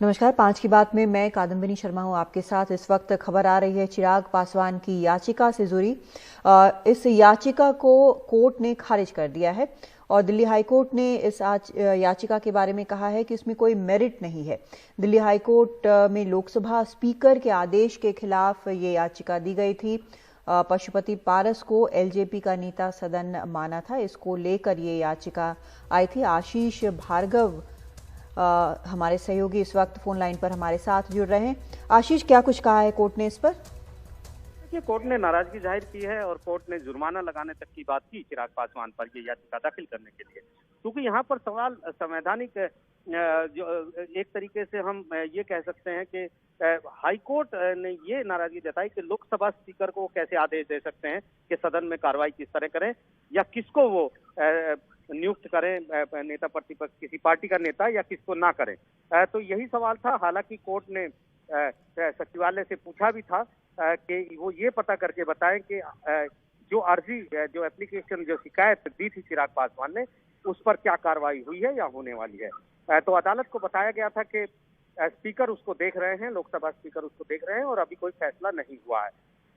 नमस्कार, 5 की बात में मैं कादम्बिनी शर्मा हूं आपके साथ। इस वक्त खबर आ रही है चिराग पासवान की याचिका से जुड़ी। इस याचिका को कोर्ट ने खारिज कर दिया है और दिल्ली हाईकोर्ट ने इस याचिका के बारे में कहा है कि इसमें कोई मेरिट नहीं है। दिल्ली हाईकोर्ट में लोकसभा स्पीकर के आदेश के खिलाफ ये याचिका दी गई थी। पशुपति पारस को एलजेपी का नेता सदन माना था। इसको लेकर ये याचिका आई थी। आशीष भार्गव हमारे सहयोगी इस वक्त फोन लाइन पर हमारे साथ जुड़ रहे हैं। आशीष, क्या कुछ कहा है कोर्ट ने इस पर? देखिए, कोर्ट ने नाराजगी जाहिर की है और कोर्ट ने जुर्माना लगाने तक की बात की चिराग पासवान पर ये याचिका दाखिल करने के लिए, क्योंकि यहाँ पर सवाल संवैधानिक जो एक तरीके से हम ये कह सकते हैं कि हाई कोर्ट ने ये नाराजगी जताई कि लोकसभा स्पीकर को कैसे आदेश दे सकते हैं कि सदन में कार्रवाई किस तरह करें या किसको वो नियुक्त करें नेता प्रतिपक्ष, किसी पार्टी का नेता, या किसको ना करें। तो यही सवाल था। हालांकि कोर्ट ने सचिवालय से पूछा भी था कि वो ये पता करके बताएं कि जो अर्जी, जो एप्लीकेशन, जो शिकायत दी थी चिराग पासवान ने, उस पर क्या कार्रवाई हुई है या होने वाली है। तो अदालत को बताया गया था कि स्पीकर उसको देख रहे हैं, लोकसभा स्पीकर उसको देख रहे हैं और अभी कोई फैसला नहीं हुआ है।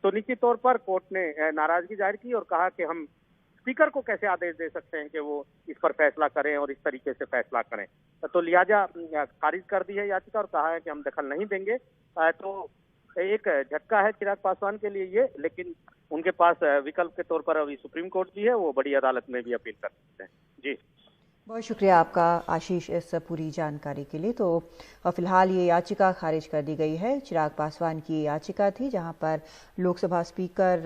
तो निश्चित तौर पर कोर्ट ने नाराजगी जाहिर की और कहा कि हम स्पीकर को कैसे आदेश दे सकते हैं कि वो इस पर फैसला करें और इस तरीके से फैसला करें। तो लिहाजा खारिज कर दी है याचिका और कहा है कि हम दखल नहीं देंगे। तो एक झटका है चिराग पासवान के लिए ये, लेकिन उनके पास विकल्प के तौर पर अभी सुप्रीम कोर्ट भी है, वो बड़ी अदालत में भी अपील कर सकते हैं। जी, बहुत शुक्रिया आपका आशीष इस पूरी जानकारी के लिए। तो फिलहाल ये याचिका खारिज कर दी गई है। चिराग पासवान की याचिका थी जहां पर लोकसभा स्पीकर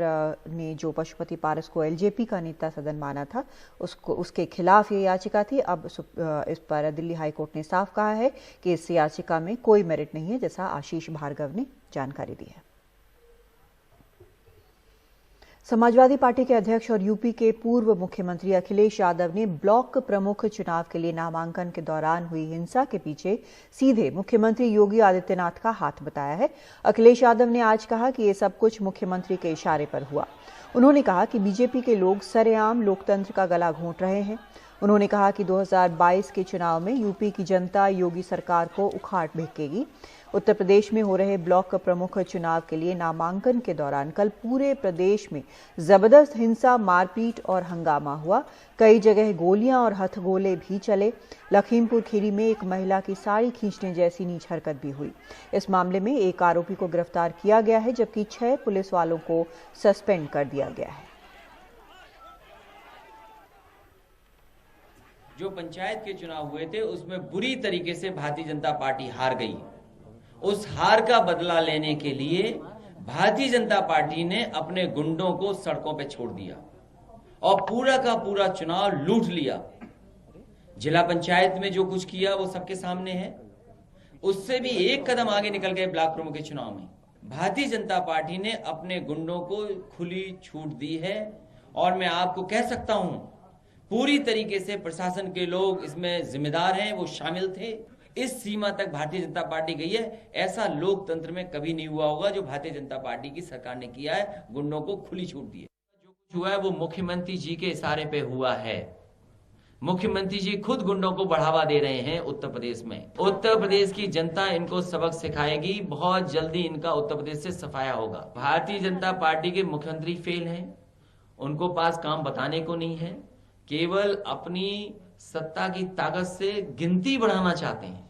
ने जो पशुपति पारस को एलजेपी का नेता सदन माना था, उसके खिलाफ ये याचिका थी। अब इस पर दिल्ली हाईकोर्ट ने साफ कहा है कि इस याचिका में कोई मेरिट नहीं है, जैसा आशीष भार्गव ने जानकारी दी है। समाजवादी पार्टी के अध्यक्ष और यूपी के पूर्व मुख्यमंत्री अखिलेश यादव ने ब्लॉक प्रमुख चुनाव के लिए नामांकन के दौरान हुई हिंसा के पीछे सीधे मुख्यमंत्री योगी आदित्यनाथ का हाथ बताया है। अखिलेश यादव ने आज कहा कि ये सब कुछ मुख्यमंत्री के इशारे पर हुआ। उन्होंने कहा कि बीजेपी के लोग सरेआम लोकतंत्र का गला घोंट रहे हैं। उन्होंने कहा कि 2022 के चुनाव में यूपी की जनता योगी सरकार को उखाड़ फेंकेगी। उत्तर प्रदेश में हो रहे ब्लॉक प्रमुख चुनाव के लिए नामांकन के दौरान कल पूरे प्रदेश में जबरदस्त हिंसा, मारपीट और हंगामा हुआ। कई जगह गोलियां और हथगोले भी चले। लखीमपुर खीरी में एक महिला की साड़ी खींचने जैसी नीच हरकत भी हुई। इस मामले में एक आरोपी को गिरफ्तार किया गया है, जबकि 6 पुलिस वालों को सस्पेंड कर दिया गया है। जो पंचायत के चुनाव हुए थे उसमें बुरी तरीके से भारतीय जनता पार्टी हार गई। उस हार का बदला लेने के लिए भारतीय जनता पार्टी ने अपने गुंडों को सड़कों पे छोड़ दिया और पूरा का पूरा चुनाव लूट लिया। जिला पंचायत में जो कुछ किया वो सबके सामने है। उससे भी एक कदम आगे निकल गए ब्लॉक प्रमुख के चुनाव में। भारतीय जनता पार्टी ने अपने गुंडों को खुली छूट दी है और मैं आपको कह सकता हूं पूरी तरीके से प्रशासन के लोग इसमें जिम्मेदार हैं, वो शामिल थे। इस सीमा तक भारतीय जनता पार्टी गई है। ऐसा लोकतंत्र में कभी नहीं हुआ होगा जो भारतीय जनता पार्टी की सरकार ने किया है, गुंडों को खुली छूट दी है। जो कुछ हुआ है वो मुख्यमंत्री जी के इशारे पे हुआ है। मुख्यमंत्री जी खुद गुंडों को बढ़ावा दे रहे हैं उत्तर प्रदेश में। उत्तर प्रदेश की जनता इनको सबक सिखाएगी। बहुत जल्दी इनका उत्तर प्रदेश से सफाया होगा। भारतीय जनता पार्टी के मुख्यमंत्री फेल हैं, उनको पास काम बताने को नहीं है, केवल अपनी सत्ता की ताकत से गिनती बढ़ाना चाहते हैं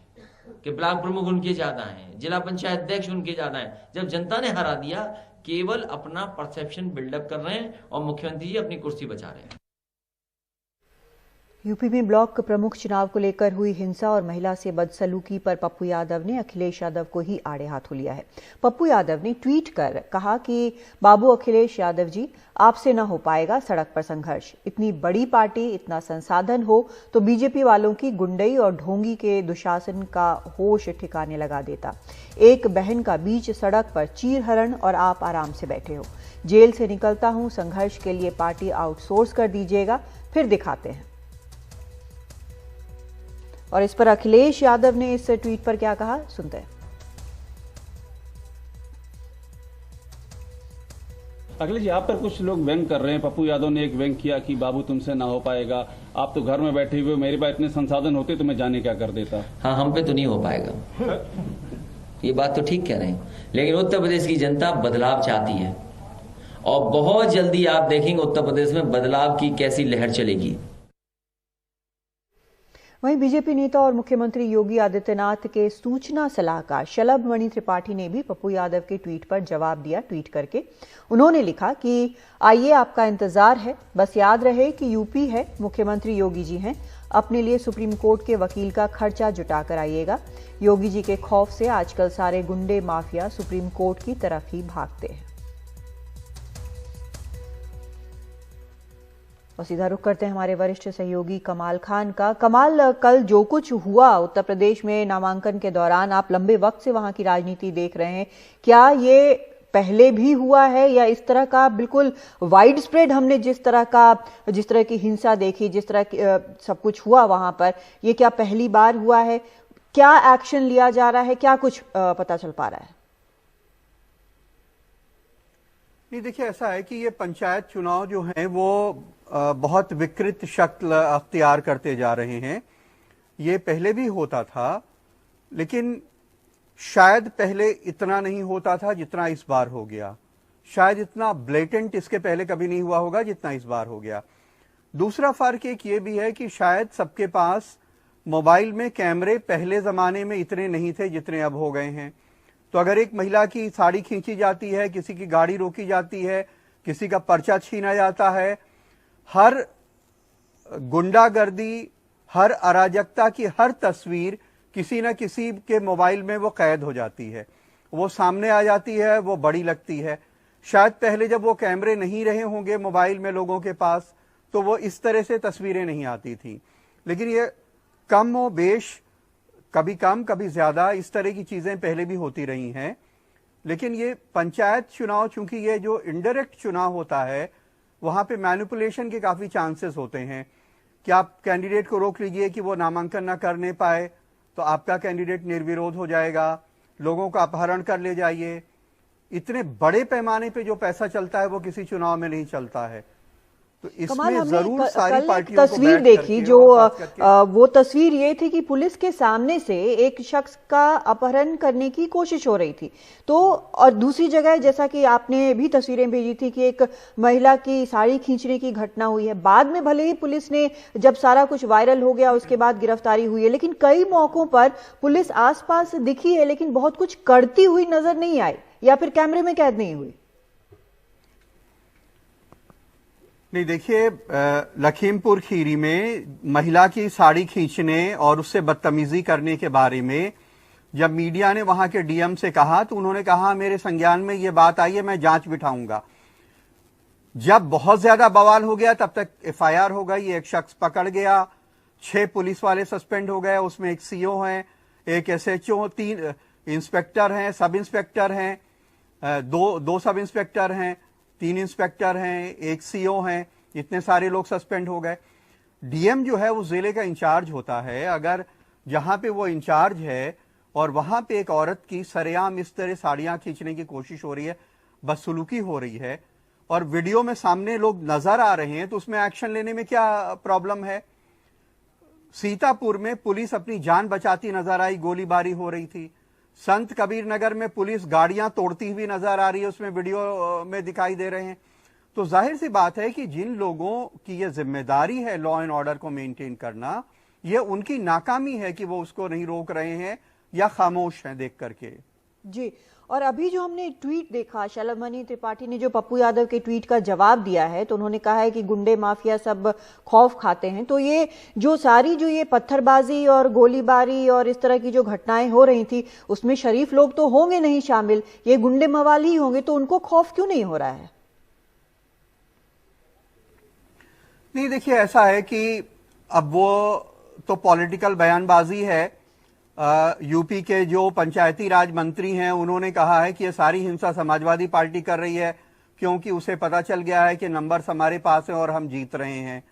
कि ब्लॉक प्रमुख उनके ज्यादा हैं, जिला पंचायत अध्यक्ष उनके ज्यादा हैं। जब जनता ने हरा दिया, केवल अपना परसेप्शन बिल्डअप कर रहे हैं और मुख्यमंत्री जी अपनी कुर्सी बचा रहे हैं। यूपी में ब्लॉक प्रमुख चुनाव को लेकर हुई हिंसा और महिला से बदसलूकी पर पप्पू यादव ने अखिलेश यादव को ही आड़े हाथों लिया है। पप्पू यादव ने ट्वीट कर कहा कि बाबू अखिलेश यादव जी, आपसे न हो पाएगा सड़क पर संघर्ष। इतनी बड़ी पार्टी, इतना संसाधन हो तो बीजेपी वालों की गुंडई और ढोंगी के दुशासन का होश ठिकाने लगा देता। एक बहन का बीच सड़क पर चीरहरण और आप आराम से बैठे हो। जेल से निकलता हूं, संघर्ष के लिए पार्टी आउटसोर्स कर दीजिएगा, फिर दिखाते हैं। और इस पर अखिलेश यादव ने इस ट्वीट पर क्या कहा, सुनते हैं। अखिलेश जी, आप पर कुछ लोग व्यंग कर रहे हैं। पप्पू यादव ने एक व्यंग किया कि बाबू तुमसे ना हो पाएगा, आप तो घर में बैठे हुए, मेरे पास इतने संसाधन होते तो मैं जाने क्या कर देता। हाँ, हम पे तो नहीं हो पाएगा, ये बात तो ठीक कह रहे हैं। लेकिन उत्तर प्रदेश की जनता बदलाव चाहती है और बहुत जल्दी आप देखेंगे उत्तर प्रदेश में बदलाव की कैसी लहर चलेगी। वहीं बीजेपी नेता और मुख्यमंत्री योगी आदित्यनाथ के सूचना सलाहकार शलभ मणि त्रिपाठी ने भी पप्पू यादव के ट्वीट पर जवाब दिया। ट्वीट करके उन्होंने लिखा कि आइए, आपका इंतजार है, बस याद रहे कि यूपी है, मुख्यमंत्री योगी जी हैं, अपने लिए सुप्रीम कोर्ट के वकील का खर्चा जुटाकर आइएगा। योगी जी के खौफ से आजकल सारे गुंडे माफिया सुप्रीम कोर्ट की तरफ ही भागते हैं। और सीधा रुख करते हैं हमारे वरिष्ठ सहयोगी कमाल खान का। कमाल, कल जो कुछ हुआ उत्तर प्रदेश में नामांकन के दौरान, आप लंबे वक्त से वहां की राजनीति देख रहे हैं, क्या ये पहले भी हुआ है या इस तरह का बिल्कुल वाइड स्प्रेड हमने जिस तरह की हिंसा देखी, जिस तरह की सब कुछ हुआ वहां पर, ये क्या पहली बार हुआ है? क्या एक्शन लिया जा रहा है? क्या कुछ पता चल पा रहा है? नहीं, देखिए, ऐसा है कि ये पंचायत चुनाव जो है वो बहुत विकृत शक्ल अख्तियार करते जा रहे हैं। ये पहले भी होता था, लेकिन शायद पहले इतना नहीं होता था जितना इस बार हो गया। शायद इतना ब्लेटेंट इसके पहले कभी नहीं हुआ होगा जितना इस बार हो गया। दूसरा फर्क एक ये भी है कि शायद सबके पास मोबाइल में कैमरे पहले जमाने में इतने नहीं थे जितने अब हो गए हैं। तो अगर एक महिला की साड़ी खींची जाती है, किसी की गाड़ी रोकी जाती है, किसी का पर्चा छीना जाता है, हर गुंडागर्दी, हर अराजकता की हर तस्वीर किसी न किसी के मोबाइल में वो कैद हो जाती है, वो सामने आ जाती है, वो बड़ी लगती है। शायद पहले जब वो कैमरे नहीं रहे होंगे मोबाइल में लोगों के पास, तो वो इस तरह से तस्वीरें नहीं आती थी। लेकिन ये कम व बेश, कभी कम कभी ज्यादा, इस तरह की चीजें पहले भी होती रही हैं। लेकिन ये पंचायत चुनाव, चूंकि ये जो इनडायरेक्ट चुनाव होता है, वहां पे मैनिपुलेशन के काफी चांसेस होते हैं कि आप कैंडिडेट को रोक लीजिए कि वो नामांकन ना करने पाए, तो आपका कैंडिडेट निर्विरोध हो जाएगा। लोगों का अपहरण कर ले जाइए। इतने बड़े पैमाने पे जो पैसा चलता है वो किसी चुनाव में नहीं चलता है। तो इसमें जरूर सारी पार्टियों को तस्वीर देखी जो वो तस्वीर ये थी कि पुलिस के सामने से एक शख्स का अपहरण करने की कोशिश हो रही थी। तो और दूसरी जगह, जैसा कि आपने भी तस्वीरें भेजी थी कि एक महिला की साड़ी खींचने की घटना हुई है। बाद में भले ही पुलिस ने, जब सारा कुछ वायरल हो गया, उसके बाद गिरफ्तारी हुई है, लेकिन कई मौकों पर पुलिस आसपास दिखी है, लेकिन बहुत कुछ करती हुई नजर नहीं आई या फिर कैमरे में कैद नहीं हुई। नहीं, देखिए, लखीमपुर खीरी में महिला की साड़ी खींचने और उससे बदतमीजी करने के बारे में जब मीडिया ने वहां के डीएम से कहा, तो उन्होंने कहा मेरे संज्ञान में ये बात आई है, मैं जांच बिठाऊंगा। जब बहुत ज्यादा बवाल हो गया तब तक एफआईआर हो गई, एक शख्स पकड़ गया, 6 पुलिस वाले सस्पेंड हो गए, उसमें एक सीओ हैं, एक एसएचओ, 3 इंस्पेक्टर हैं, सब इंस्पेक्टर हैं, दो सब इंस्पेक्टर हैं, 3 इंस्पेक्टर हैं, एक सीओ हैं। इतने सारे लोग सस्पेंड हो गए। डीएम जो है वो जिले का इंचार्ज होता है। अगर जहां पे वो इंचार्ज है और वहां पे एक औरत की सरेआम इस तरह साड़ियां खींचने की कोशिश हो रही है, बदसलूकी हो रही है, और वीडियो में सामने लोग नजर आ रहे हैं, तो उसमें एक्शन लेने में क्या प्रॉब्लम है? सीतापुर में पुलिस अपनी जान बचाती नजर आई, गोलीबारी हो रही थी। संत कबीर नगर में पुलिस गाड़ियां तोड़ती हुई नजर आ रही है, उसमें वीडियो में दिखाई दे रहे हैं। तो जाहिर सी बात है कि जिन लोगों की ये जिम्मेदारी है लॉ एंड ऑर्डर को मेंटेन करना, ये उनकी नाकामी है कि वो उसको नहीं रोक रहे हैं या खामोश हैं देख करके। जी, और अभी जो हमने ट्वीट देखा, शलभ मणि त्रिपाठी ने जो पप्पू यादव के ट्वीट का जवाब दिया है, तो उन्होंने कहा है कि गुंडे माफिया सब खौफ खाते हैं। तो ये जो सारी जो ये पत्थरबाजी और गोलीबारी और इस तरह की जो घटनाएं हो रही थी, उसमें शरीफ लोग तो होंगे नहीं शामिल, ये गुंडे मवाली ही होंगे, तो उनको खौफ क्यों नहीं हो रहा है? नहीं, देखिए, ऐसा है कि अब वो तो पॉलिटिकल बयानबाजी है। यूपी के जो पंचायती राज मंत्री हैं, उन्होंने कहा है कि ये सारी हिंसा समाजवादी पार्टी कर रही है, क्योंकि उसे पता चल गया है कि नंबर्स हमारे पास हैं और हम जीत रहे हैं।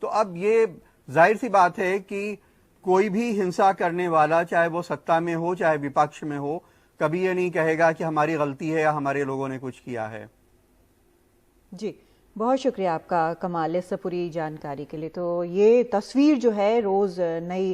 तो अब ये जाहिर सी बात है कि कोई भी हिंसा करने वाला, चाहे वो सत्ता में हो चाहे विपक्ष में हो, कभी ये नहीं कहेगा कि हमारी गलती है या हमारे लोगों ने कुछ किया है। जी, बहुत शुक्रिया आपका कमाल इस पूरी जानकारी के लिए। तो ये तस्वीर जो है रोज़ नई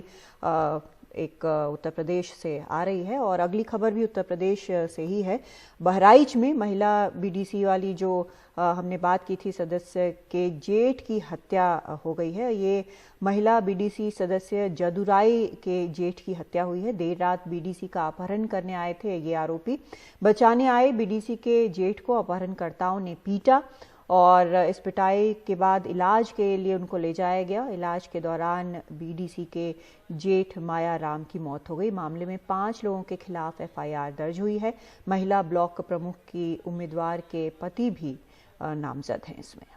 एक उत्तर प्रदेश से आ रही है और अगली खबर भी उत्तर प्रदेश से ही है। बहराइच में महिला बीडीसी वाली जो हमने बात की थी सदस्य के जेठ की हत्या हो गई है। ये महिला बीडीसी सदस्य जदुराई के जेठ की हत्या हुई है। देर रात बीडीसी का अपहरण करने आए थे ये आरोपी। बचाने आए बीडीसी के जेठ को अपहरणकर्ताओं ने पीटा और इस पिटाई के बाद इलाज के लिए उनको ले जाया गया। इलाज के दौरान बीडीसी के जेठ माया राम की मौत हो गई। मामले में 5 लोगों के खिलाफ एफआईआर दर्ज हुई है। महिला ब्लॉक प्रमुख की उम्मीदवार के पति भी नामजद हैं इसमें।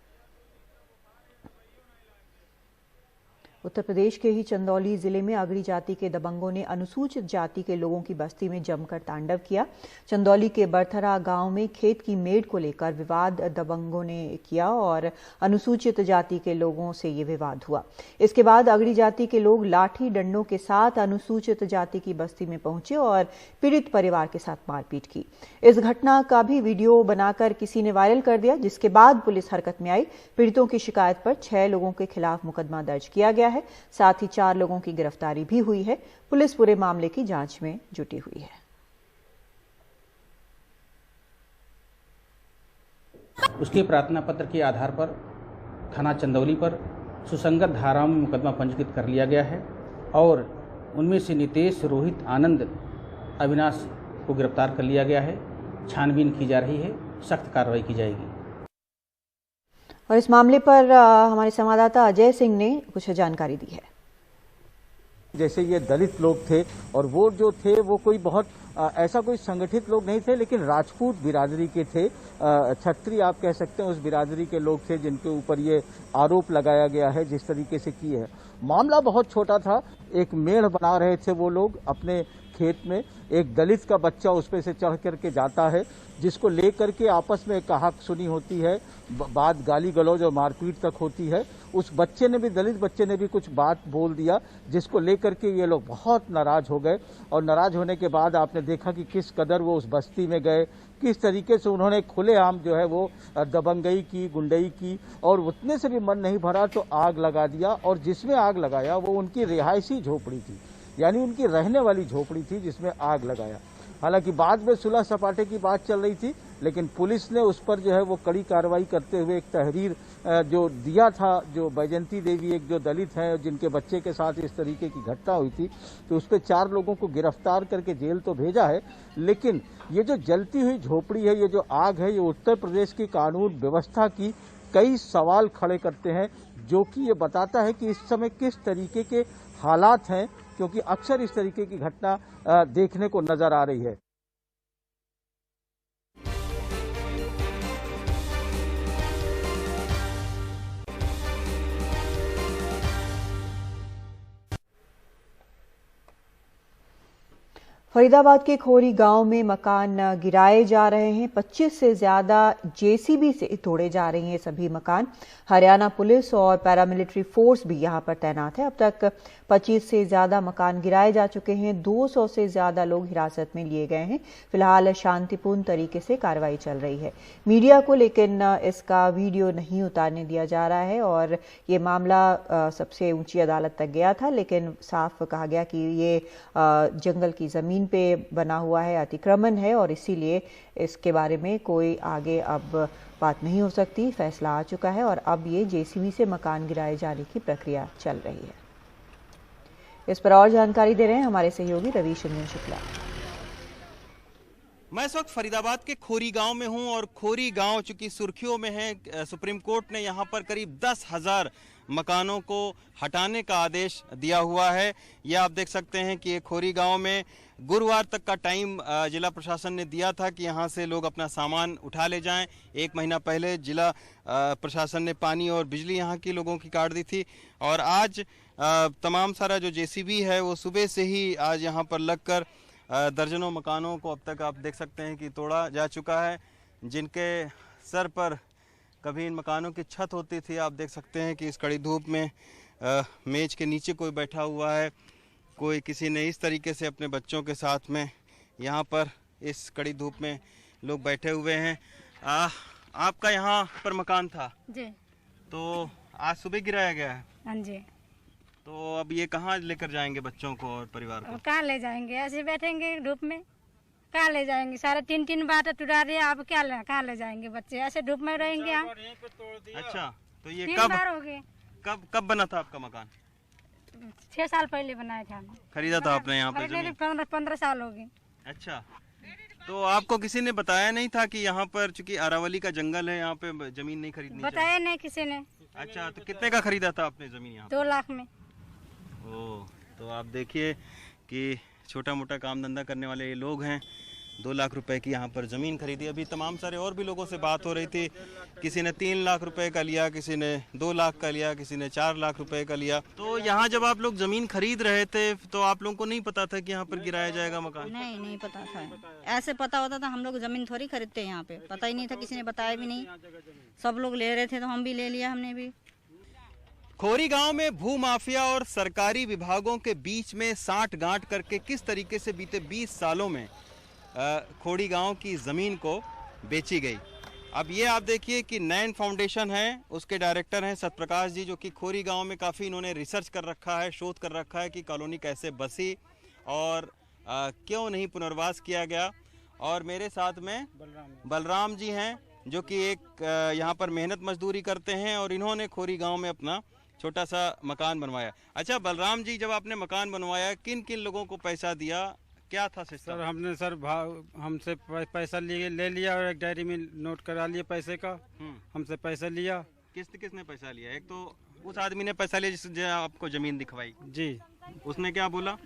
उत्तर प्रदेश के ही चंदौली जिले में अगड़ी जाति के दबंगों ने अनुसूचित जाति के लोगों की बस्ती में जमकर तांडव किया। चंदौली के बरथरा गांव में खेत की मेड़ को लेकर विवाद दबंगों ने किया और अनुसूचित जाति के लोगों से ये विवाद हुआ। इसके बाद अगड़ी जाति के लोग लाठी डंडों के साथ अनुसूचित जाति की बस्ती में पहुंचे और पीड़ित परिवार के साथ मारपीट की। इस घटना का भी वीडियो बनाकर किसी ने वायरल कर दिया, जिसके बाद पुलिस हरकत में आई। पीड़ितों की शिकायत पर 6 लोगों के खिलाफ मुकदमा दर्ज किया गया है। साथ ही 4 लोगों की गिरफ्तारी भी हुई है। पुलिस पूरे मामले की जांच में जुटी हुई है। उसके प्रार्थना पत्र के आधार पर थाना चंदौली पर सुसंगत धाराओं में मुकदमा पंजीकृत कर लिया गया है और उनमें से नितेश, रोहित, आनंद, अविनाश को गिरफ्तार कर लिया गया है। छानबीन की जा रही है, सख्त कार्रवाई की जाएगी। और इस मामले पर हमारे संवाददाता अजय सिंह ने कुछ जानकारी दी है। जैसे ये दलित लोग थे और वो जो थे वो कोई बहुत ऐसा कोई संगठित लोग नहीं थे, लेकिन राजपूत बिरादरी के थे, क्षत्रिय आप कह सकते हैं उस बिरादरी के लोग थे जिनके ऊपर ये आरोप लगाया गया है जिस तरीके से की है। मामला बहुत छोटा था। एक मेढ़ बना रहे थे वो लोग अपने खेत में। एक दलित का बच्चा उस पे से चढ़ करके जाता है, जिसको लेकर के आपस में कहा सुनी होती है, बात गाली गलौज और मारपीट तक होती है। उस बच्चे ने भी, दलित बच्चे ने भी कुछ बात बोल दिया, जिसको लेकर के ये लोग बहुत नाराज हो गए। और नाराज होने के बाद आपने देखा कि किस कदर वो उस बस्ती में गए, किस तरीके से उन्होंने खुलेआम जो है वो दबंगई की, गुंडई की, और उतने से भी मन नहीं भरा तो आग लगा दिया। और जिसमें आग लगाया वो उनकी रिहायशी झोपड़ी थी, यानी उनकी रहने वाली झोपड़ी थी जिसमें आग लगाया। हालांकि बाद में सुलह सपाटे की बात चल रही थी, लेकिन पुलिस ने उस पर जो है वो कड़ी कार्रवाई करते हुए एक तहरीर जो दिया था, जो बैजंती देवी एक जो दलित हैं जिनके बच्चे के साथ इस तरीके की घटना हुई थी, तो उस पर 4 लोगों को गिरफ्तार करके जेल तो भेजा है। लेकिन ये जो जलती हुई झोपड़ी है, ये जो आग है, ये उत्तर प्रदेश की कानून व्यवस्था की कई सवाल खड़े करते हैं, जो कि ये बताता है कि इस समय किस तरीके के हालात हैं, क्योंकि अक्सर इस तरीके की घटना देखने को नजर आ रही है। फरीदाबाद के खोरी गांव में मकान गिराए जा रहे हैं। 25 से ज्यादा जेसीबी से तोड़े जा रहे हैं सभी मकान। हरियाणा पुलिस और पैरामिलिट्री फोर्स भी यहां पर तैनात है। अब तक 25 से ज्यादा मकान गिराए जा चुके हैं। 200 से ज्यादा लोग हिरासत में लिए गए हैं। फिलहाल शांतिपूर्ण तरीके से कार्रवाई चल रही है। मीडिया को लेकिन इसका वीडियो नहीं उतारने दिया जा रहा है और ये मामला सबसे ऊंची अदालत तक गया था, लेकिन साफ कहा गया कि ये जंगल की जमीन पे बना हुआ है, अतिक्रमण है और इसीलिए इसके बारे में कोई आगे अब बात नहीं हो सकती। फैसला आ चुका है और अब ये जेसीबी से मकान गिराए जाने की प्रक्रिया चल रही है। इस पर और जानकारी दे रहे हैं हमारे सहयोगी रवीश रंजन शुक्ला। मैं इस वक्त फरीदाबाद के खोरी गांव में हूं और खोरी गांव चूंकि सुर्खियों में है, सुप्रीम कोर्ट ने यहां पर करीब 10,000 मकानों को हटाने का आदेश दिया हुआ है। यह आप देख सकते हैं कि खोरी गांव में गुरुवार तक का टाइम जिला प्रशासन ने दिया था कि यहां से लोग अपना सामान उठा ले जाएं। 1 महीना पहले जिला प्रशासन ने पानी और बिजली यहां की लोगों की काट दी थी और आज तमाम सारा जो जेसीबी है वो सुबह से ही आज यहां पर लगकर दर्जनों मकानों को अब तक आप देख सकते हैं कि तोड़ा जा चुका है। जिनके सर पर कभी इन मकानों की छत होती थी, आप देख सकते हैं कि इस कड़ी धूप में मेज के नीचे कोई बैठा हुआ है, कोई किसी ने इस तरीके से अपने बच्चों के साथ में यहाँ पर इस कड़ी धूप में लोग बैठे हुए हैं। आपका यहाँ पर मकान था जी। तो आज सुबह गिराया गया है। हाँ जी। तो अब ये कहाँ लेकर जाएंगे बच्चों को और परिवार को? और कहाँ ले जाएंगे, ऐसे बैठेंगे धूप में, कहाँ ले जाएंगे? सारे 3-3 बार टुटा दिया, अब कहाँ ले जाएंगे बच्चे, ऐसे धूप में रहेंगे यहाँ। अच्छा, तो ये 3 बार हो गए। कब बना था आपका मकान? 6 साल पहले बनाया था। खरीदा था आपने यहाँ पे जमीन? 15 साल हो गए। अच्छा, तो आपको किसी ने बताया नहीं था कि यहाँ पर चूंकि अरावली का जंगल है, यहाँ पे जमीन नहीं खरीदनी चाहिए? बताया नहीं किसी ने। अच्छा, तो कितने का खरीदा था आपने जमीन यहाँ? 2 लाख में। ओ, तो आप देखिए कि छोटा मोटा काम धंधा करने वाले ये लोग हैं, 2 लाख रुपए की यहाँ पर ज़मीन खरीदी। अभी तमाम सारे और भी लोगों से बात हो रही थी, किसी ने 3 लाख रुपए का लिया, किसी ने 2 लाख का लिया, किसी ने 4 लाख रुपए का लिया। तो यहाँ जब आप लोग ज़मीन खरीद रहे थे तो आप लोगों को नहीं पता था कि यहाँ पर गिराया जाएगा मकान? नहीं पता था। ऐसे पता होता था हम लोग ज़मीन थोड़ी खरीदते हैं यहाँ पे, पता ही नहीं था, किसी ने बताया भी नहीं। सब लोग ले रहे थे तो हम भी ले लिया, हमने भी। खोरी गांव में भू माफिया और सरकारी विभागों के बीच में साठ गांठ करके किस तरीके से बीते 20 सालों में खोड़ी गांव की ज़मीन को बेची गई। अब ये आप देखिए कि नैन फाउंडेशन है, उसके डायरेक्टर हैं सत्यप्रकाश जी, जो कि खोरी गांव में काफ़ी इन्होंने रिसर्च कर रखा है, शोध कर रखा है कि कॉलोनी कैसे बसी और क्यों नहीं पुनर्वास किया गया। और मेरे साथ में बलराम जी हैं, जो कि एक यहाँ पर मेहनत मजदूरी करते हैं और इन्होंने खोरी गाँव में अपना छोटा सा मकान बनवाया। अच्छा बलराम जी, जब आपने मकान बनवाया किन किन लोगों को पैसा दिया, क्या था सिस्टम? सर हमने हमसे पैसा ले लिया और एक डायरी में नोट करा लिया पैसे का। हमसे पैसा लिया। किसने पैसा लिया? एक तो उस आदमी ने पैसा लिया जिसने आपको जमीन दिखवाई। जी। उसने क्या बोला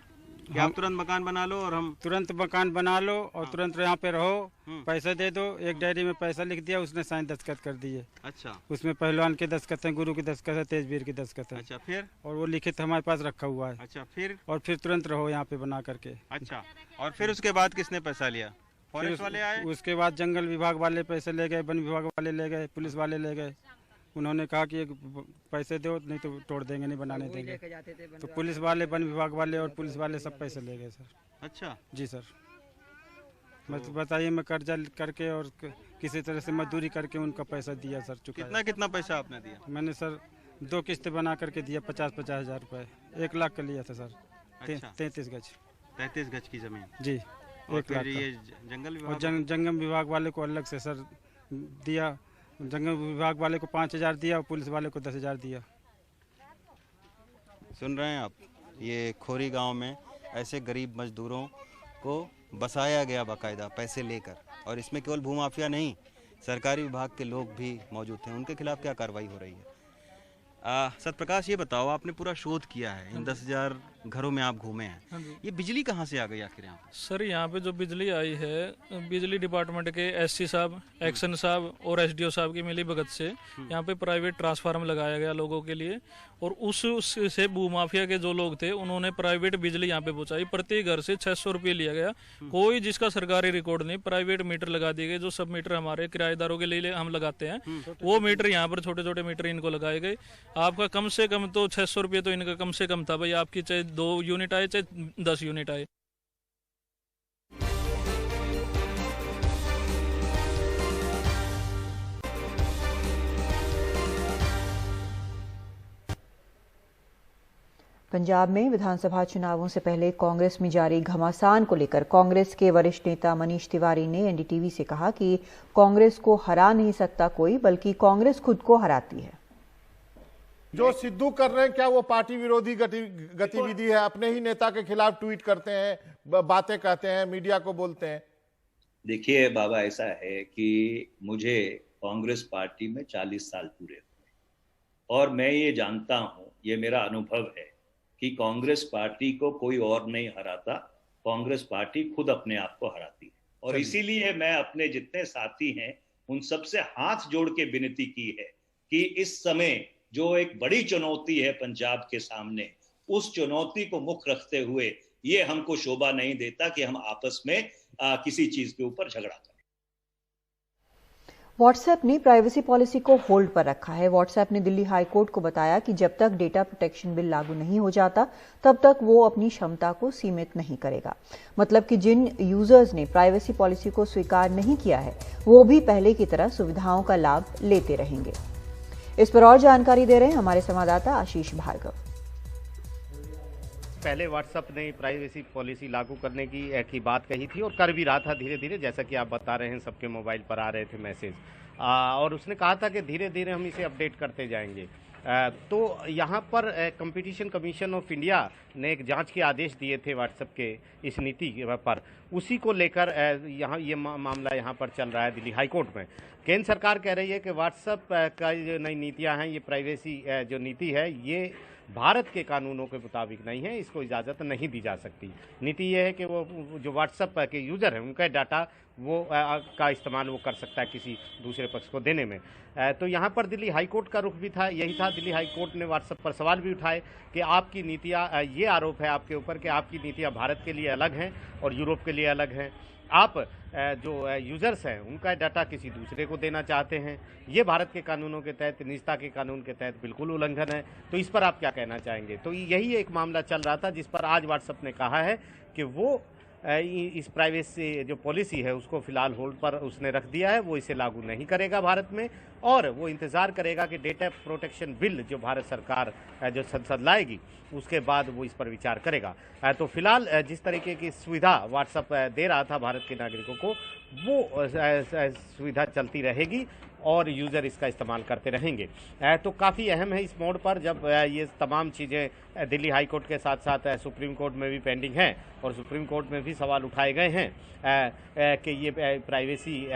कि आप तुरंत मकान बना लो और हम तुरंत मकान बना लो और तुरंत यहाँ पे रहो, पैसे दे दो। एक डायरी में पैसा लिख दिया, उसने साइन दस्तखत कर दिए। अच्छा, उसमें पहलवान के दस्तखत हैं, गुरु के दस्तखत है, तेजवीर के दस्तखत है। अच्छा, फिर? और वो लिखित हमारे पास रखा हुआ है। अच्छा, फिर? और फिर तुरंत रहो यहाँ पे बना करके। अच्छा, और फिर उसके बाद किसने पैसा लिया? फॉरेस्ट वाले आए? उसके बाद जंगल विभाग वाले पैसे ले गए, वन विभाग वाले ले गए, पुलिस वाले ले गए। उन्होंने कहा कि पैसे दो नहीं तो तोड़ देंगे, नहीं बनाने देंगे। तो पुलिस वाले, वन विभाग वाले और पुलिस वाले सब पैसे ले गए सर। अच्छा जी सर। तो बताइए, मैं कर्जा करके और किसी तरह से मजदूरी करके उनका पैसा दिया सर। चुका। कितना पैसा आपने दिया? मैंने सर 2 किस्तें बना करके दिया, 50-50 हज़ार रुपये। 1 लाख का लिया था सर। अच्छा। 33 गज। 33 गज की जमीन? जी। 1 लाख। ये जंगल विभाग? जंगल विभाग वाले को अलग से सर दिया। जंगल विभाग वाले को 5,000 दिया और पुलिस वाले को 10,000 दिया। सुन रहे हैं आप, ये खोरी गांव में ऐसे गरीब मजदूरों को बसाया गया बाकायदा पैसे लेकर, और इसमें केवल भूमाफिया नहीं, सरकारी विभाग के लोग भी मौजूद थे। उनके खिलाफ क्या कार्रवाई हो रही है? सत्यप्रकाश, ये बताओ, आपने पूरा शोध किया है, इन 10,000 घरों में आप घूमे हैं, ये बिजली कहाँ से आ गई आखिर यहाँ? सर यहाँ पे जो बिजली आई है, बिजली डिपार्टमेंट के एससी साहब, एक्शन साहब और एसडीओ साहब की मिली भगत से यहाँ पे प्राइवेट ट्रांसफार्मर लगाया गया लोगों के लिए, और उससे भूमाफिया के जो लोग थे उन्होंने प्राइवेट बिजली यहाँ पे पहुँचाई। प्रति घर से 600 रुपये लिया गया, कोई जिसका सरकारी रिकॉर्ड नहीं। प्राइवेट मीटर लगा दिए गए, जो सब मीटर हमारे किराएदारों के लिए हम लगाते हैं, वो मीटर यहाँ पर छोटे छोटे मीटर इनको लगाए गए। आपका कम से कम तो 600 रुपये तो इनका कम से कम था भाई, आपकी चाहे 2 यूनिट आए चाहे 10 यूनिट आए। पंजाब में विधानसभा चुनावों से पहले कांग्रेस में जारी घमासान को लेकर कांग्रेस के वरिष्ठ नेता मनीष तिवारी ने एनडीटीवी से कहा कि कांग्रेस को हरा नहीं सकता कोई, बल्कि कांग्रेस खुद को हराती है। जो सिद्धू कर रहे हैं, क्या वो पार्टी विरोधी गतिविधि है? अपने ही नेता के खिलाफ ट्वीट करते हैं, बातें कहते हैं, मीडिया को बोलते हैं। देखिए बाबा, ऐसा है कि मुझे कांग्रेस पार्टी में 40 साल पूरे हुए और मैं ये जानता हूं, ये मेरा अनुभव है कि कांग्रेस पार्टी को कोई और नहीं हराता, कांग्रेस पार्टी खुद अपने आप को हराती है। और इसीलिए मैं अपने जितने साथी हैं उन सबसे हाथ जोड़ के विनती की है कि इस समय जो एक बड़ी चुनौती है पंजाब के सामने, उस चुनौती को मुख्य रखते हुए ये हमको शोभा नहीं देता कि हम आपस में किसी चीज के ऊपर झगड़ा करें। व्हाट्सएप ने प्राइवेसी पॉलिसी को होल्ड पर रखा है। व्हाट्सएप ने दिल्ली हाई कोर्ट को बताया कि जब तक डेटा प्रोटेक्शन बिल लागू नहीं हो जाता तब तक वो अपनी क्षमता को सीमित नहीं करेगा। मतलब कि जिन यूजर्स ने प्राइवेसी पॉलिसी को स्वीकार नहीं किया है वो भी पहले की तरह सुविधाओं का लाभ लेते रहेंगे। इस पर और जानकारी दे रहे हैं हमारे संवाददाता आशीष भार्गव। पहले व्हाट्सएप ने प्राइवेसी पॉलिसी लागू करने की बात कही थी और कर भी रहा था धीरे धीरे, जैसा कि आप बता रहे हैं सबके मोबाइल पर आ रहे थे मैसेज, और उसने कहा था कि धीरे धीरे हम इसे अपडेट करते जाएंगे। तो यहाँ पर कंपटीशन कमीशन ऑफ इंडिया ने एक जांच के आदेश दिए थे व्हाट्सएप के इस नीति पर, उसी को लेकर यहाँ ये मामला यहाँ पर चल रहा है दिल्ली हाई कोर्ट में। केंद्र सरकार कह रही है कि व्हाट्सएप का जो नई नीतियाँ हैं, ये प्राइवेसी जो नीति है, ये भारत के कानूनों के मुताबिक नहीं है, इसको इजाज़त नहीं दी जा सकती। नीति ये है कि वो जो व्हाट्सएप के यूज़र हैं उनका डाटा वो का इस्तेमाल वो कर सकता है किसी दूसरे पक्ष को देने में। तो यहाँ पर दिल्ली हाई कोर्ट का रुख भी था, यही था। दिल्ली हाई कोर्ट ने व्हाट्सएप पर सवाल भी उठाए कि आपकी नीतियाँ, ये आरोप है आपके ऊपर कि आपकी नीतियाँ भारत के लिए अलग हैं और यूरोप के लिए अलग हैं। आप जो यूज़र्स हैं उनका डाटा किसी दूसरे को देना चाहते हैं, ये भारत के कानूनों के तहत, निजता के कानून के तहत बिल्कुल उल्लंघन है। तो इस पर आप क्या कहना चाहेंगे? तो यही एक मामला चल रहा था जिस पर आज व्हाट्सएप ने कहा है कि वो इस प्राइवेसी जो पॉलिसी है उसको फिलहाल होल्ड पर उसने रख दिया है, वो इसे लागू नहीं करेगा भारत में, और वो इंतज़ार करेगा कि डेटा प्रोटेक्शन बिल जो भारत सरकार जो संसद लाएगी उसके बाद वो इस पर विचार करेगा। तो फिलहाल जिस तरीके की सुविधा व्हाट्सएप दे रहा था भारत के नागरिकों को, वो सुविधा चलती रहेगी और यूज़र इसका इस्तेमाल करते रहेंगे। तो काफ़ी अहम है इस मोड़ पर, जब ये तमाम चीज़ें दिल्ली हाई कोर्ट के साथ साथ सुप्रीम कोर्ट में भी पेंडिंग हैं और सुप्रीम कोर्ट में भी सवाल उठाए गए हैं कि ये प्राइवेसी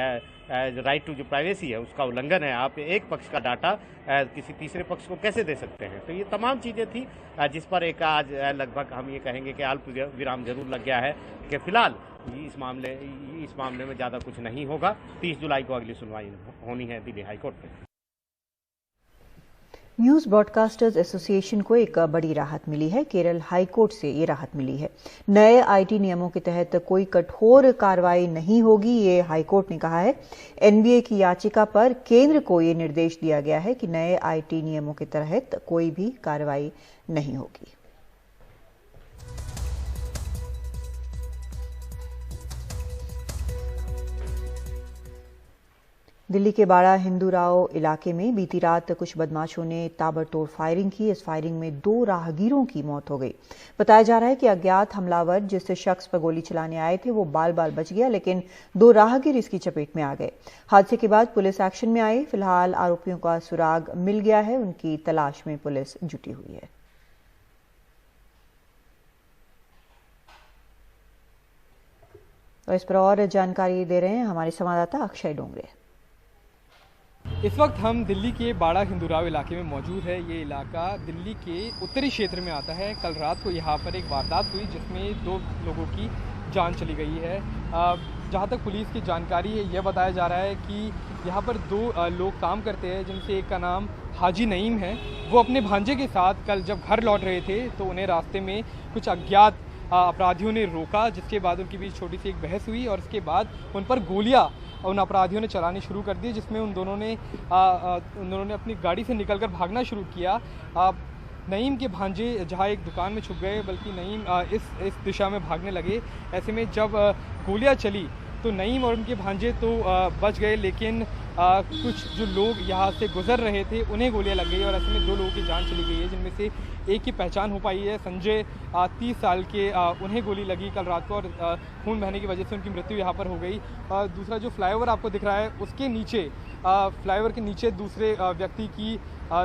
राइट टू जो प्राइवेसी है उसका उल्लंघन है। आप एक पक्ष का डाटा किसी तीसरे पक्ष को कैसे दे सकते हैं? तो ये तमाम चीज़ें थी जिस पर एक आज लगभग हम ये कहेंगे कि अल्प विराम जरूर लग गया है कि फिलहाल इस मामले में ज़्यादा कुछ नहीं होगा। 30 जुलाई को अगली सुनवाई होनी है दिल्ली हाई कोर्ट में। न्यूज़ ब्रॉडकास्टर्स एसोसिएशन को एक बड़ी राहत मिली है। केरल हाई कोर्ट से ये राहत मिली है। नए आईटी नियमों के तहत कोई कठोर कार्रवाई नहीं होगी, ये हाई कोर्ट ने कहा है। एनबीए की याचिका पर केंद्र को ये निर्देश दिया गया है कि नए आईटी नियमों के तहत कोई भी कार्रवाई नहीं होगी। दिल्ली के बाड़ा हिंदूराव इलाके में बीती रात कुछ बदमाशों ने ताबड़तोड़ फायरिंग की। इस फायरिंग में 2 राहगीरों की मौत हो गई। बताया जा रहा है कि अज्ञात हमलावर जिस शख्स पर गोली चलाने आए थे वो बाल बाल बच गया, लेकिन 2 राहगीर इसकी चपेट में आ गए। हादसे के बाद पुलिस एक्शन में आई। फिलहाल आरोपियों का सुराग मिल गया है, उनकी तलाश में पुलिस जुटी हुई है। और इस पर और जानकारी दे रहे हैं हमारे संवाददाता अक्षय डोंगरे। इस वक्त हम दिल्ली के बाड़ा हिंदूराव इलाके में मौजूद है। ये इलाका दिल्ली के उत्तरी क्षेत्र में आता है। कल रात को यहाँ पर एक वारदात हुई जिसमें 2 लोगों की जान चली गई है। जहाँ तक पुलिस की जानकारी है, यह बताया जा रहा है कि यहाँ पर 2 लोग काम करते हैं, जिनसे एक का नाम हाजी नईम है। वो अपने भांजे के साथ कल जब घर लौट रहे थे तो उन्हें रास्ते में कुछ अज्ञात अपराधियों ने रोका, जिसके बाद उनके बीच छोटी सी एक बहस हुई और उसके बाद उन पर गोलियां उन अपराधियों ने चलानी शुरू कर दी, जिसमें उन दोनों ने अपनी गाड़ी से निकलकर भागना शुरू किया। नईम के भांजे जहां एक दुकान में छुप गए, बल्कि नईम इस दिशा में भागने लगे। ऐसे में जब गोलियां चली तो नईम और उनके भांजे तो बच गए, लेकिन कुछ जो लोग यहाँ से गुजर रहे थे उन्हें गोलियां लग गई और ऐसे में 2 लोगों की जान चली गई है, जिनमें से एक की पहचान हो पाई है, संजय 30 साल के। उन्हें गोली लगी कल रात को और खून बहने की वजह से उनकी मृत्यु यहाँ पर हो गई। दूसरा जो फ्लाईओवर आपको दिख रहा है उसके नीचे, फ्लाईओवर के नीचे दूसरे व्यक्ति की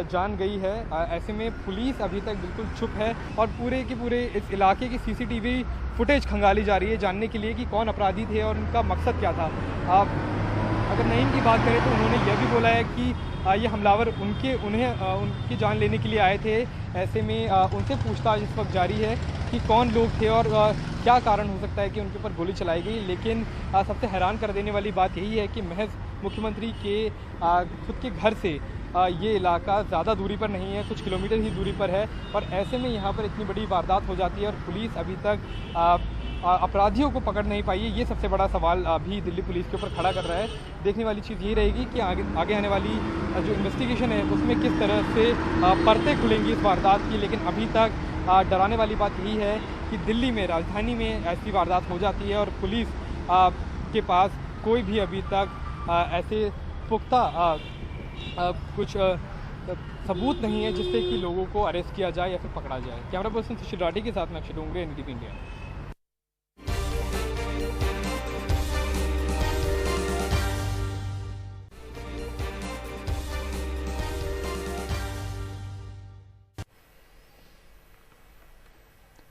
जान गई है। ऐसे में पुलिस अभी तक बिल्कुल चुप है और पूरे के पूरे इस इलाके की सीसीटीवी फुटेज खंगाली जा रही है जानने के लिए कि कौन अपराधी थे और उनका मकसद क्या था। अगर नईम की बात करें तो उन्होंने यह भी बोला है कि ये हमलावर उनकी जान लेने के लिए आए थे। ऐसे में उनसे पूछताछ इस वक्त जारी है कि कौन लोग थे और क्या कारण हो सकता है कि उनके ऊपर गोली चलाई गई। लेकिन सबसे हैरान कर देने वाली बात यही है कि महज मुख्यमंत्री के खुद के घर से ये इलाका ज़्यादा दूरी पर नहीं है, कुछ किलोमीटर ही दूरी पर है, और ऐसे में यहाँ पर इतनी बड़ी वारदात हो जाती है और पुलिस अभी तक अपराधियों को पकड़ नहीं पाई है। ये सबसे बड़ा सवाल अभी दिल्ली पुलिस के ऊपर खड़ा कर रहा है। देखने वाली चीज़ ये रहेगी कि आगे आने वाली जो इन्वेस्टिगेशन है उसमें किस तरह से परतें खुलेंगी इस वारदात की। लेकिन अभी तक डराने वाली बात यही है कि दिल्ली में, राजधानी में ऐसी वारदात हो जाती है और पुलिस के पास कोई भी अभी तक ऐसे पुख्ता कुछ सबूत नहीं है जिससे कि लोगों को अरेस्ट किया जाए या फिर पकड़ा जाए। कैमरा पर्सन सुशील राठी के साथ मैं Akshay Dongre, NDTV India.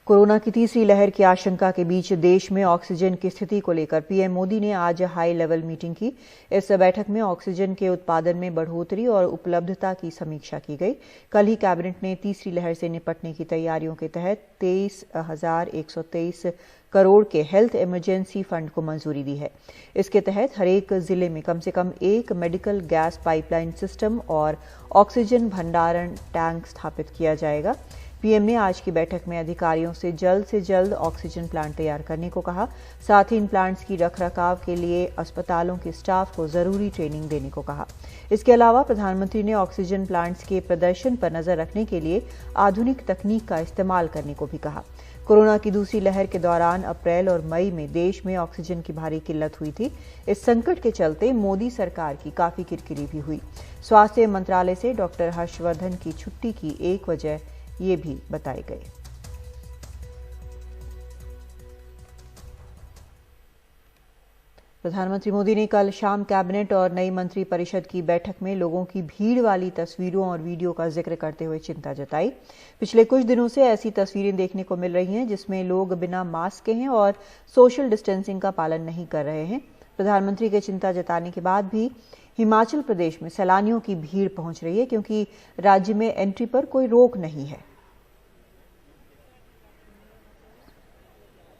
Corona की तीसरी लहर की आशंका के बीच देश में ऑक्सीजन की स्थिति को लेकर पीएम मोदी ने आज हाई लेवल मीटिंग की। इस बैठक में ऑक्सीजन के उत्पादन में बढ़ोतरी और उपलब्धता की समीक्षा की गई। कल ही कैबिनेट ने तीसरी लहर से निपटने की तैयारियों के तहत 23,123 करोड़ के हेल्थ इमरजेंसी फंड को मंजूरी दी है। इसके तहत हरेक जिले में कम से कम एक मेडिकल गैस पाइपलाइन सिस्टम और ऑक्सीजन भंडारण टैंक स्थापित किया जाएगा। पीएम ने आज की बैठक में अधिकारियों से जल्द ऑक्सीजन प्लांट तैयार करने को कहा। साथ ही इन प्लांट्स की रखरखाव के लिए अस्पतालों के स्टाफ को जरूरी ट्रेनिंग देने को कहा। इसके अलावा प्रधानमंत्री ने ऑक्सीजन प्लांट्स के प्रदर्शन पर नजर रखने के लिए आधुनिक तकनीक का इस्तेमाल करने को भी कहा। कोरोना की दूसरी लहर के दौरान अप्रैल और मई में देश में ऑक्सीजन की भारी किल्लत हुई थी। इस संकट के चलते मोदी सरकार की काफी किरकिरी भी हुई। स्वास्थ्य मंत्रालय से डॉक्टर हर्षवर्धन की छुट्टी की एक वजह ये भी बताए गए। प्रधानमंत्री मोदी ने कल शाम कैबिनेट और नई मंत्री परिषद की बैठक में लोगों की भीड़ वाली तस्वीरों और वीडियो का जिक्र करते हुए चिंता जताई। पिछले कुछ दिनों से ऐसी तस्वीरें देखने को मिल रही हैं जिसमें लोग बिना मास्क के हैं और सोशल डिस्टेंसिंग का पालन नहीं कर रहे हैं। प्रधानमंत्री के चिंता जताने के बाद भी हिमाचल प्रदेश में सैलानियों की भीड़ पहुंच रही है क्योंकि राज्य में एंट्री पर कोई रोक नहीं है।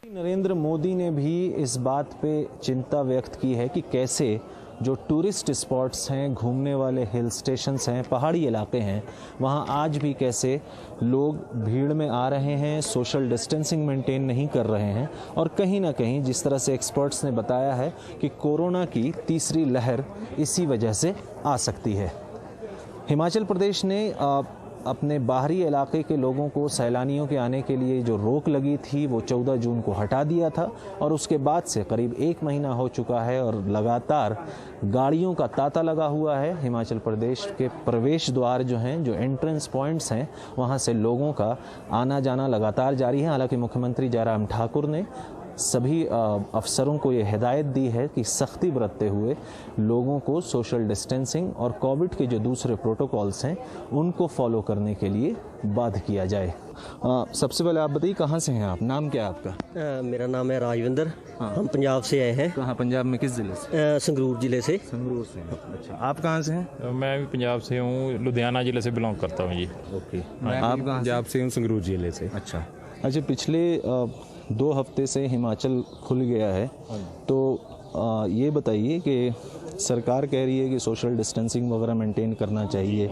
नरेंद्र मोदी ने भी इस बात पे चिंता व्यक्त की है कि कैसे जो टूरिस्ट स्पॉट्स हैं, घूमने वाले हिल स्टेशंस हैं, पहाड़ी इलाके हैं, वहाँ आज भी कैसे लोग भीड़ में आ रहे हैं, सोशल डिस्टेंसिंग मेंटेन नहीं कर रहे हैं और कहीं ना कहीं जिस तरह से एक्सपर्ट्स ने बताया है कि कोरोना की तीसरी लहर इसी वजह से आ सकती है। हिमाचल प्रदेश ने अपने बाहरी इलाके के लोगों को, सैलानियों के आने के लिए जो रोक लगी थी वो 14 जून को हटा दिया था और उसके बाद से करीब 1 महीना हो चुका है और लगातार गाड़ियों का तांता लगा हुआ है। हिमाचल प्रदेश के प्रवेश द्वार जो हैं, जो एंट्रेंस पॉइंट्स हैं, वहाँ से लोगों का आना जाना लगातार जारी है। हालांकि मुख्यमंत्री जयराम ठाकुर ने सभी अफसरों को ये हिदायत दी है कि सख्ती बरतते हुए लोगों को सोशल डिस्टेंसिंग और कोविड के जो दूसरे प्रोटोकॉल्स हैं उनको फॉलो करने के लिए बाध्य किया जाए। सबसे पहले आप बताइए कहाँ से हैं आप, नाम क्या है आपका? मेरा नाम है राजविंदर। हम पंजाब से आए हैं। कहाँ पंजाब में, किस जिले से? संगरूर जिले से। संगरूर से। अच्छा, आप कहाँ से हैं? मैं भी पंजाब से हूँ, लुधियाना जिले से बिलोंग करता हूँ जी। ओके। आप पंजाब से हूँ, संगरूर जिले से। अच्छा, पिछले 2 हफ्ते से हिमाचल खुल गया है, तो ये बताइए कि सरकार कह रही है कि सोशल डिस्टेंसिंग वगैरह मेंटेन करना चाहिए,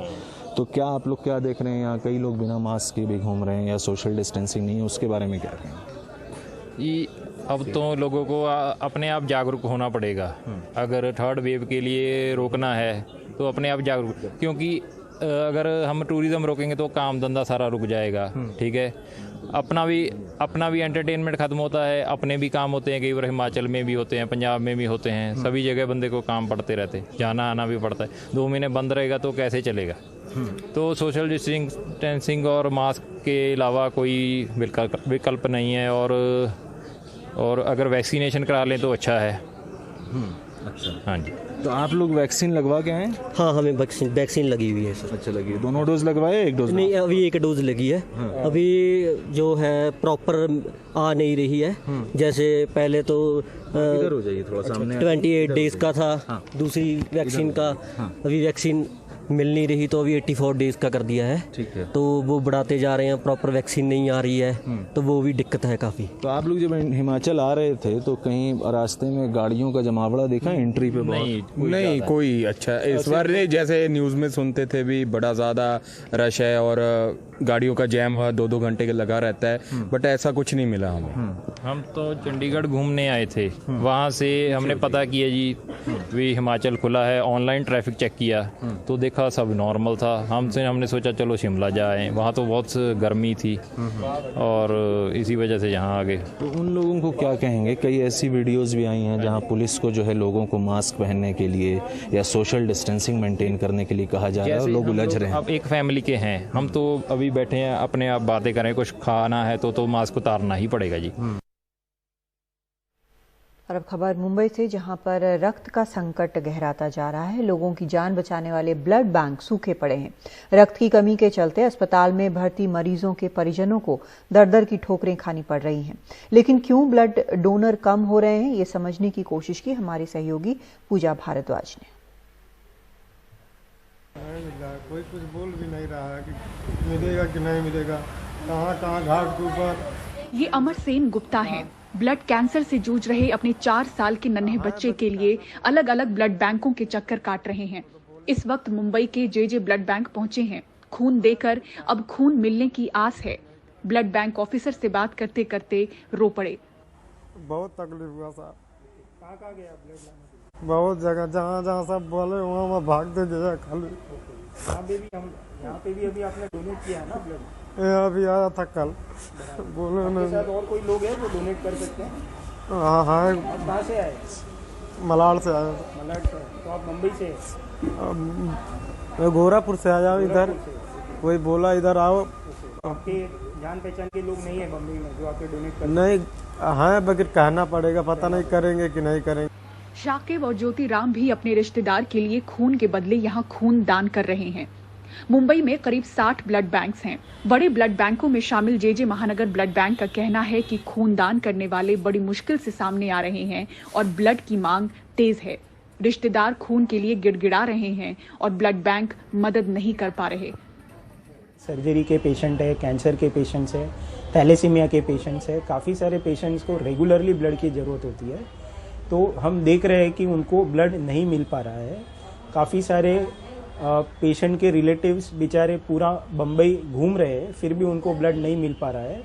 तो क्या आप लोग क्या देख रहे हैं? यहाँ कई लोग बिना मास्क के भी घूम रहे हैं या सोशल डिस्टेंसिंग नहीं है, उसके बारे में क्या कहें? अब तो लोगों को अपने आप जागरूक होना पड़ेगा। अगर थर्ड वेव के लिए रोकना है तो अपने आप जागरूक, क्योंकि अगर हम टूरिज्म रोकेंगे तो काम धंधा सारा रुक जाएगा। ठीक है, अपना भी एंटरटेनमेंट खत्म होता है, अपने भी काम होते हैं, कई बार हिमाचल में भी होते हैं, पंजाब में भी होते हैं, सभी जगह बंदे को काम पड़ते रहते, जाना आना भी पड़ता है। 2 महीने बंद रहेगा तो कैसे चलेगा? तो सोशल डिस्टेंसिंग और मास्क के अलावा कोई विकल्प नहीं है, और अगर वैक्सीनेशन करा लें तो अच्छा है। अच्छा, हाँ जी। तो आप लोग वैक्सीन लगवा के आए? हाँ, हमें वैक्सीन लगी हुई है सर। अच्छा, लगी है। दोनों डोज लगवाए? एक डोज नहीं, अभी एक डोज लगी है। हाँ। अभी जो है प्रॉपर आ नहीं रही है। जैसे पहले तो इधर हो जाइए थोड़ा सामने, 28 डेज का था। हाँ। दूसरी वैक्सीन का। हाँ। अभी वैक्सीन मिल नहीं रही, तो अभी 84 डेज का कर दिया है। ठीक है। तो वो बढ़ाते जा रहे हैं, प्रॉपर वैक्सीन नहीं आ रही है, तो वो भी दिक्कत है काफ़ी। तो आप लोग जब हिमाचल आ रहे थे तो कहीं रास्ते में गाड़ियों का जमावड़ा देखा एंट्री पे? नहीं कोई अच्छा इस बार नहीं, जैसे न्यूज़ में सुनते थे भी बड़ा ज़्यादा रश है और गाड़ियों का जैम 2-2 घंटे का लगा रहता है, बट ऐसा कुछ नहीं मिला हमें। हम तो चंडीगढ़ घूमने आए थे, वहाँ से हमने पता किया जी भी हिमाचल खुला है, ऑनलाइन ट्रैफिक चेक किया तो देखा सब नॉर्मल था। हमने सोचा चलो शिमला जाएं, वहाँ तो बहुत गर्मी थी और इसी वजह से यहाँ आ गए। तो उन लोगों को क्या कहेंगे? कई ऐसी वीडियोस भी आई हैं जहाँ पुलिस को जो है लोगों को मास्क पहनने के लिए या सोशल डिस्टेंसिंग मेंटेन करने के लिए कहा जा रहा है और लोग उलझ रहे हैं। अब एक फैमिली के हैं, हम तो अभी बैठे हैं अपने आप बातें करें, कुछ खाना है तो मास्क उतारना ही पड़ेगा जी। और अब खबर मुंबई से, जहां पर रक्त का संकट गहराता जा रहा है। लोगों की जान बचाने वाले ब्लड बैंक सूखे पड़े हैं। रक्त की कमी के चलते अस्पताल में भर्ती मरीजों के परिजनों को दर-दर की ठोकरें खानी पड़ रही हैं। लेकिन क्यों ब्लड डोनर कम हो रहे हैं, ये समझने की कोशिश की हमारी सहयोगी पूजा भारद्वाज ने। कोई कुछ बोल भी नहीं रहा है कि मिलेगा कि नहीं मिलेगा, कहाँ घाट के ऊपर। ये अमर सेन गुप्ता हैं। ब्लड कैंसर से जूझ रहे अपने 4 साल के नन्हे बच्चे के लिए अलग अलग ब्लड बैंकों के चक्कर काट रहे हैं। इस वक्त मुंबई के जे ब्लड बैंक पहुंचे हैं। खून देकर अब खून मिलने की आस है। ब्लड बैंक ऑफिसर से बात करते करते रो पड़े। बहुत तकलीफ हुआ साहब। कहाँ गया ब्लड? बहुत जगह, जहाँ सब बोले वहाँ भागते गया खाली। यहाँ पे भी अभी आपने डोनेट किया है ना ब्लड? अभी आया था कल। बोले नहीं। और कोई लोग हैं जो डोनेट कर सकते हैं? हाँ। आप कहाँ से आए? मलाड से आया। मलाड से? तो आप मुंबई से? मैं गोरापुर से आया इधर। कोई बोला इधर आओ। आपके जान पहचान के लोग नहीं है मुंबई में जो आपके डोनेट कर? नहीं हाँ, बगैर कहना पड़ेगा, पता नहीं करेंगे कि नहीं करेंगे। शाकिब और ज्योति राम भी अपने रिश्तेदार के लिए खून के बदले यहाँ खून दान कर रहे हैं। मुंबई में करीब 60 ब्लड बैंक्स हैं। बड़े ब्लड बैंकों में शामिल जे महानगर ब्लड बैंक का कहना है कि खून दान करने वाले बड़ी मुश्किल से सामने आ रहे हैं और ब्लड की मांग तेज है। रिश्तेदार खून के लिए गिड़गिड़ा रहे हैं और ब्लड बैंक मदद नहीं कर पा रहे। सर्जरी के पेशेंट है, कैंसर के पेशेंट्स है, थैलेसीमिया के पेशेंट्स है, काफ़ी सारे पेशेंट्स को रेगुलरली ब्लड की ज़रूरत होती है। तो हम देख रहे हैं कि उनको ब्लड नहीं मिल पा रहा है। काफ़ी सारे पेशेंट के रिलेटिव्स बेचारे पूरा बम्बई घूम रहे हैं, फिर भी उनको ब्लड नहीं मिल पा रहा है।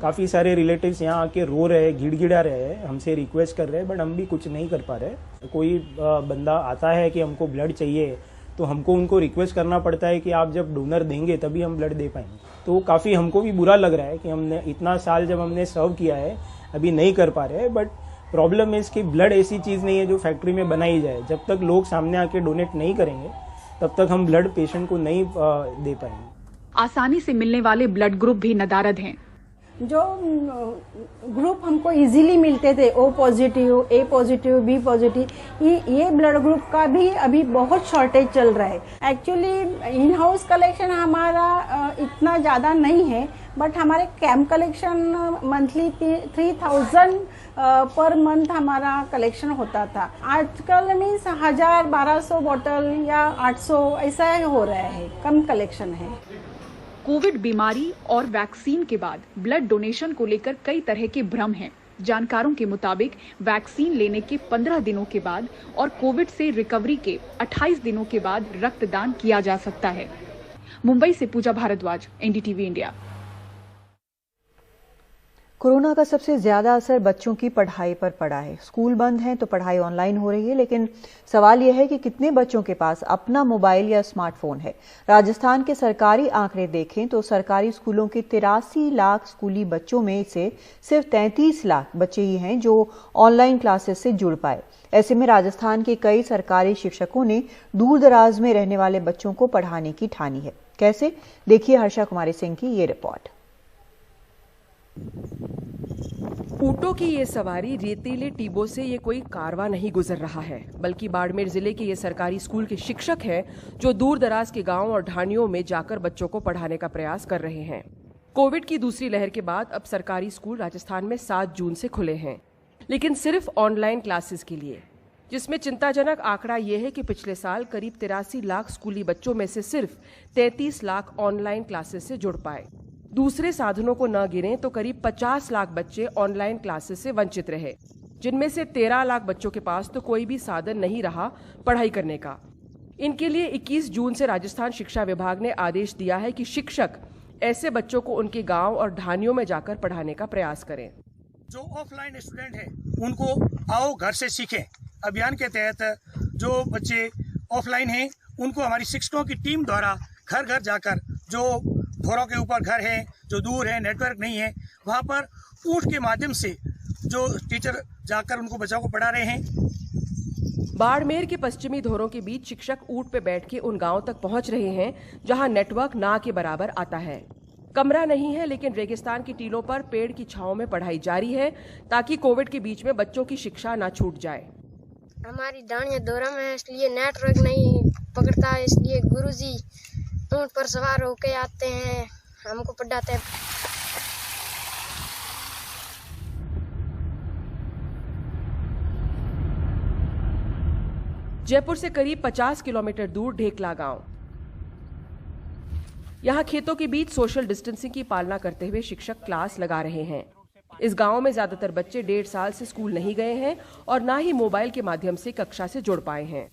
काफ़ी सारे रिलेटिव्स यहाँ आके रो रहे हैं, गिड़गिड़ा रहे हैं, हमसे रिक्वेस्ट कर रहे हैं, बट हम भी कुछ नहीं कर पा रहे। कोई बंदा आता है कि हमको ब्लड चाहिए तो हमको उनको रिक्वेस्ट करना पड़ता है कि आप जब डोनर देंगे तभी हम ब्लड दे पाएंगे। तो काफ़ी हमको भी बुरा लग रहा है कि हमने इतना साल जब हमने सर्व किया है अभी नहीं कर पा रहे हैं। बट प्रॉब्लम है इसकी, ब्लड ऐसी चीज़ नहीं है जो फैक्ट्री में बनाई जाए। जब तक लोग सामने आके डोनेट नहीं करेंगे तब तक हम ब्लड पेशेंट को नहीं दे पाएंगे। आसानी से मिलने वाले ब्लड ग्रुप भी नदारद हैं। जो ग्रुप हमको इजीली मिलते थे, ओ पॉजिटिव, ए पॉजिटिव, बी पॉजिटिव, ये ब्लड ग्रुप का भी अभी बहुत शॉर्टेज चल रहा है। एक्चुअली इन हाउस कलेक्शन हमारा इतना ज़्यादा नहीं है, बट हमारे camp collection monthly 3000 per month हमारा कलेक्शन होता था। आजकल मीन्स 1000-1200 बॉटल या 800 ऐसा हो रहा है, कम कलेक्शन है। कोविड बीमारी और वैक्सीन के बाद ब्लड डोनेशन को लेकर कई तरह के भ्रम हैं। जानकारों के मुताबिक वैक्सीन लेने के 15 दिनों के बाद और कोविड से रिकवरी के 28 दिनों के बाद रक्तदान किया जा सकता है। मुंबई से पूजा भारद्वाज, एनडीटीवी इंडिया। कोरोना का सबसे ज्यादा असर बच्चों की पढ़ाई पर पड़ा है। स्कूल बंद हैं तो पढ़ाई ऑनलाइन हो रही है, लेकिन सवाल यह है कि कितने बच्चों के पास अपना मोबाइल या स्मार्टफोन है। राजस्थान के सरकारी आंकड़े देखें तो सरकारी स्कूलों के 83 लाख स्कूली बच्चों में से सिर्फ 33 लाख बच्चे ही हैं जो ऑनलाइन क्लासेस से जुड़ पाए। ऐसे में राजस्थान के कई सरकारी शिक्षकों ने दूर दराज में रहने वाले बच्चों को पढ़ाने की ठानी है। कैसे, देखिए हर्षा कुमारी सिंह की ये रिपोर्ट। ऊँटों की ये सवारी रेतीले टीबों से ये कोई कारवां नहीं गुजर रहा है, बल्कि बाड़मेर जिले के ये सरकारी स्कूल के शिक्षक हैं जो दूर दराज के गांव और ढाणियों में जाकर बच्चों को पढ़ाने का प्रयास कर रहे हैं। कोविड की दूसरी लहर के बाद अब सरकारी स्कूल राजस्थान में 7 जून से खुले हैं, लेकिन सिर्फ ऑनलाइन क्लासेस के लिए। जिसमें चिंताजनक आंकड़ा ये है कि पिछले साल करीब 83 लाख स्कूली बच्चों में से सिर्फ 33 लाख ऑनलाइन क्लासेस से जुड़ पाए। दूसरे साधनों को न गिनें तो करीब 50 लाख बच्चे ऑनलाइन क्लासेस से वंचित रहे, जिनमें से 13 लाख बच्चों के पास तो कोई भी साधन नहीं रहा पढ़ाई करने का। इनके लिए 21 जून से राजस्थान शिक्षा विभाग ने आदेश दिया है कि शिक्षक ऐसे बच्चों को उनके गांव और ढानियों में जाकर पढ़ाने का प्रयास करें। जो ऑफलाइन स्टूडेंट है उनको आओ घर से सीखें अभियान के तहत जो बच्चे ऑफलाइन हैं उनको हमारी शिक्षकों की टीम द्वारा घर घर जाकर, जो घरों के ऊपर घर है, जो दूर है, नेटवर्क नहीं है, वहाँ पर ऊँट के माध्यम से जो टीचर जाकर उनको बच्चों को पढ़ा रहे हैं। बाड़मेर के पश्चिमी धोरों के बीच शिक्षक ऊँट पे बैठ के उन गांव तक पहुंच रहे हैं जहां नेटवर्क ना के बराबर आता है। कमरा नहीं है, लेकिन रेगिस्तान की टीलों पर पेड़ की छांव में पढ़ाई जारी है ताकि कोविड के बीच में बच्चों की शिक्षा ना छूट जाए। हमारी डाणिया दोरा में इसलिए नेटवर्क नहीं पकड़ता है, इसलिए गुरुजी ऊँट पर सवार होके आते हैं, हमको पढ़ाते हैं। जयपुर से करीब 50 किलोमीटर दूर ढेकला गांव। यहां खेतों के बीच सोशल डिस्टेंसिंग की पालना करते हुए शिक्षक क्लास लगा रहे हैं। इस गांव में ज्यादातर बच्चे 1.5 साल से स्कूल नहीं गए हैं और ना ही मोबाइल के माध्यम से कक्षा से जुड़ पाए हैं।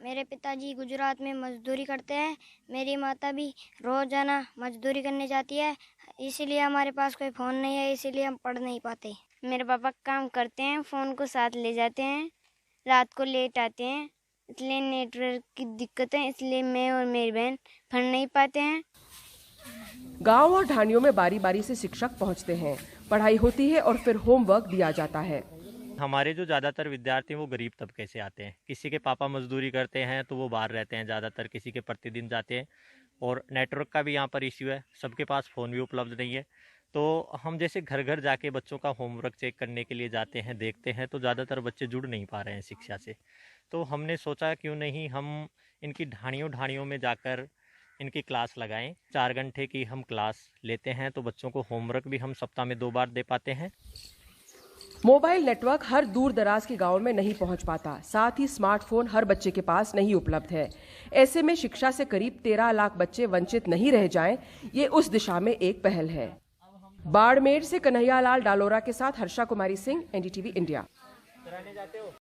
मेरे पिताजी गुजरात में मजदूरी करते हैं, मेरी माता भी रोजाना मजदूरी करने जाती है, इसीलिए हमारे पास कोई फ़ोन नहीं है, इसीलिए हम पढ़ नहीं पाते। मेरे पापा काम करते हैं, फ़ोन को साथ ले जाते हैं, रात को लेट आते हैं, इसलिए नेटवर्क की दिक्कत है, इसलिए मैं और मेरी बहन पढ़ नहीं पाते हैं। गांव और ढानियों में बारी बारी से शिक्षक पहुंचते हैं, पढ़ाई होती है और फिर होमवर्क दिया जाता है। हमारे जो ज़्यादातर विद्यार्थी हैं वो गरीब तबके से आते हैं। किसी के पापा मजदूरी करते हैं तो वो बाहर रहते हैं ज़्यादातर, किसी के प्रतिदिन जाते हैं। और नेटवर्क का भी यहाँ पर इश्यू है, सबके पास फ़ोन भी उपलब्ध नहीं है। तो हम जैसे घर घर जाके बच्चों का होमवर्क चेक करने के लिए जाते हैं, देखते हैं तो ज़्यादातर बच्चे जुड़ नहीं पा रहे हैं शिक्षा से। तो हमने सोचा क्यों नहीं हम इनकी ढाणियों में जाकर इनकी क्लास लगाएं। 4 घंटे की हम क्लास लेते हैं तो बच्चों को होमवर्क भी हम सप्ताह में 2 बार दे पाते हैं। मोबाइल नेटवर्क हर दूर दराज के गांव में नहीं पहुंच पाता, साथ ही स्मार्टफोन हर बच्चे के पास नहीं उपलब्ध है। ऐसे में शिक्षा से करीब 13 लाख बच्चे वंचित नहीं रह जाएं, ये उस दिशा में एक पहल है। बाड़मेर से कन्हैयालाल डालोरा के साथ हर्षा कुमारी सिंह, एनडीटीवी इंडिया।